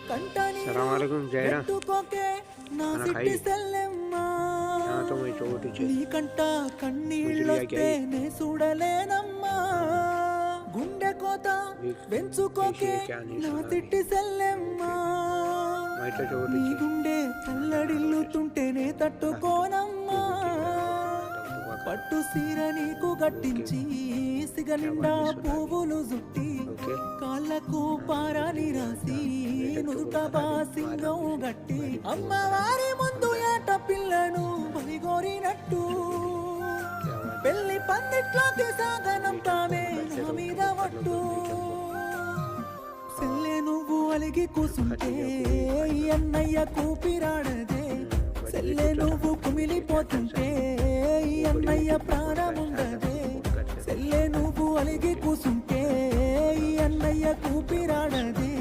सलाम वालेकुम जयरा खाना खाई तो मैं चोटी चे నీకంట मुझे కన్నీళ్ళొస్తే నే చూడలేనమ్మా గుండె కోత వెంచుకోకే నా తిట్టి సెల్లెమ్మా నీ గుండె చల్లడిల్లుతుంటేనే తట్టుకోనమ్మా పట్టు సీర నీకు గట్టించి సిగనిండా పువ్వులు జుట్టి కాళ్ళకు పారాని రాసి నుదుట బాసింగం గట్టి అమ్మవారి ముందు ఏట పిల్లను బలిగోరినట్టు పెళ్లి పందిట్లోకి సాగనంతామే నా మీద వట్టు సెల్లె నువ్వు అలిగి కూసుంటే ఈ అన్నయ్య కూపిరాడదే సెల్లె నువ్వు కుమిలిపోతుంటే ఈ అన్నయ్య ప్రాణముండదే సెల్లె నువ్వు అలిగి కూసుంటే ఈ అన్నయ్య కూపిరాడదే